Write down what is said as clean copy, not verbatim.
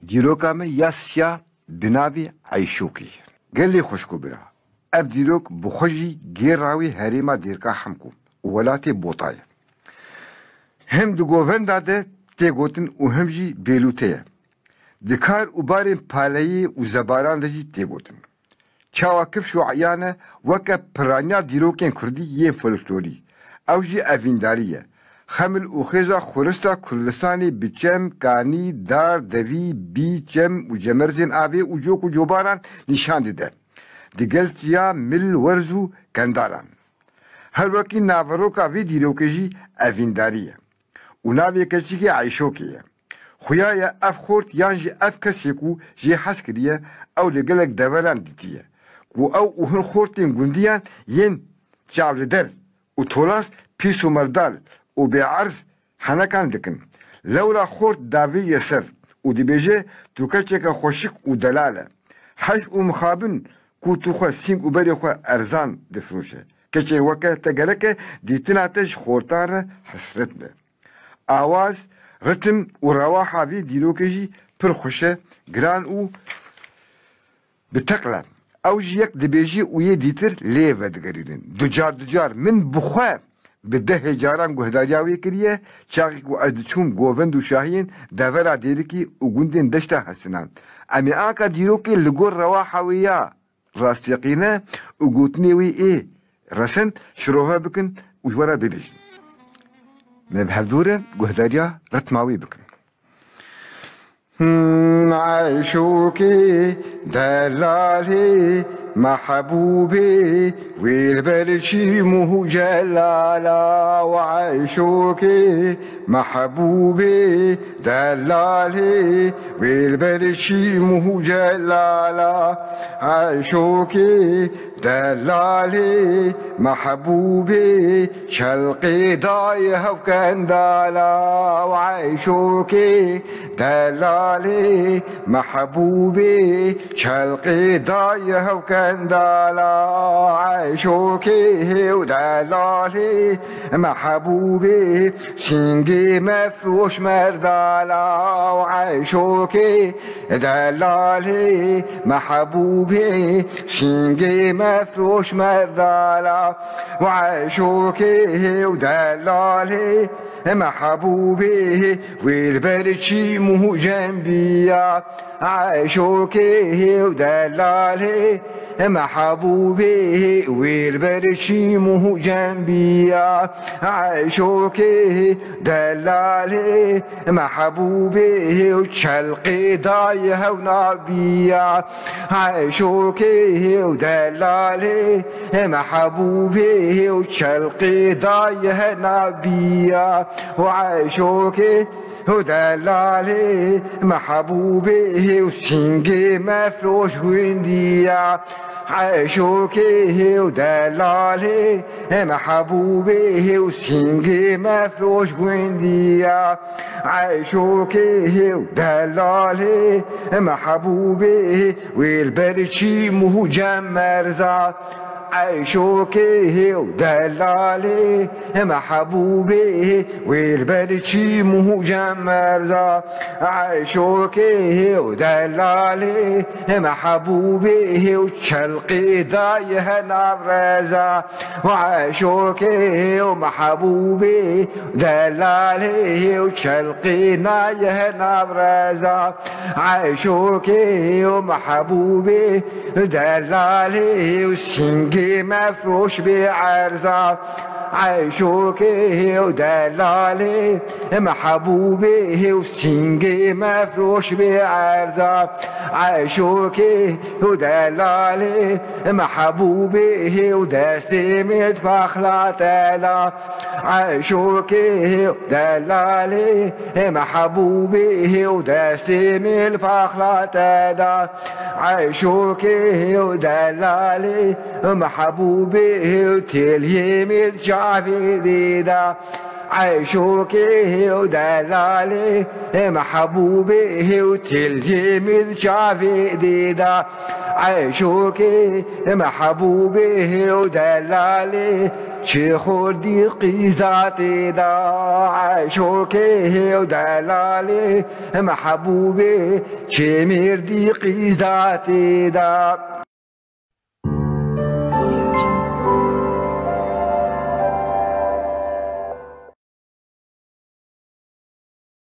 دیروکا من یاسیا بنابی عیشوکی گلی خوشکو برا اب دیروک بخوشی گیر راوی هریما دیرکا همکو ولاتی بوتای هم دو گوون داده تی گوتن و هم جی بیلوته دکار و بارین پالایی و زباران دجی تی گوتن چاواکف شو عیانه وکا پرانیا دیروکین کردی یه فلکلوری او جی اوینداریه خمل و خیزا خورستا کردستانی بچم کانی دار دوی بیچم و جمرزین آوی و جوک و جوباران نشان دیده دیگلتیا مل ورزو کنداران هر وکی ناوروکا وی دیروکجی اوینداریه و ناوی کچی که عیشوکیه خویای اف خورد یان جی اف کسی کو جی حس کریه او لگلک دوران دیتیه کو او هن خورتین گندیان ین چاولدر و تولاس پیس و مردال و بعرض حنکان دکن لولا خورد داوی یسر و دی بیجه تو کچک خوشک و دلاله حج و مخابن کو تو خو سینگ و بری خو ارزان دفروشه کچه وکه تگلکه دیتناتش خورتار حسرت به آواز رتم و رواحه وی دیروکجی پر خوشه گران و بتقلب او جیک دی بیجی و یه دیتر لیوه دگریدن دوجار من بخواه به 10 جاران گهداریاوی کریه چاقی کو ادچوم گووند و شاهین دورا دیرکی و گوندین دشتا حسنان امی آکا دیروکی لگور رواحویا راستیقینه و گوتنی وی ای رسن شروعها بکن و جورا ببیجن مبهف دوره گهداریا رتماوی بکن عيشوكي دلالي محبوبي والبلشي مو جلالا وعيشوكي محبوبي دلالي والبلشي مو جلالا عيشوكي دلالي محبوبي شلقي ضايها وكندالا وعيشوكي دلالي محبوبي شلقي ضايها وكندالا عيشوكي ودلالي محبوبي شنقي مفروش مردالا وعيشوكي دلالي محبوبي شنقي مفروش مردالا وعيشوكي ودلالي محبوبي والبرشي مو جنبيا عيشوكي ودلالي محبوبي والبرشي مو جنبيا عيشوكي دلالي محبوبي وشلقي ضايها ونبيا عيشوكي ودلالي محبوبي وشلقي ضايها نبيا وعيشوكي ودلالي محبوبي وسنجي مفروش وينديا عيشوكي ودلالي محبوبي وسنجي مفروش وينديا عيشوكي ودلالي محبوبي والبرشي مو جمرزا عيشوكي ودلالي محبوبي والبرشي مو جمرزا عيشوكي ودلالي محبوبي وشلقي ضايها نبرزا وعيشوكي ومحبوبي دلالي وشلقي نايها نبرزا عيشوكي ومحبوبي دلالي وسنجي مفروش بعرزة عيشوكي ودلالي محبوبي وسنجي مفروش بعرزة عيشوكي ودلالي محبوبي ودستي مدفخ لا تلا عيشوكي ودلالي محبوبي ودستي مدفخ لا تلا عيشوكي ودلالي محبوبي وتلهي متشافي ديدا عشوقه ودلاله محبوبه وتلجم شافي ديدا عشوقه محبوبه ودلاله شيخ ديقي ذاتي دا عشوقه ودلاله محبوبه شمير ديقي ذاتي دا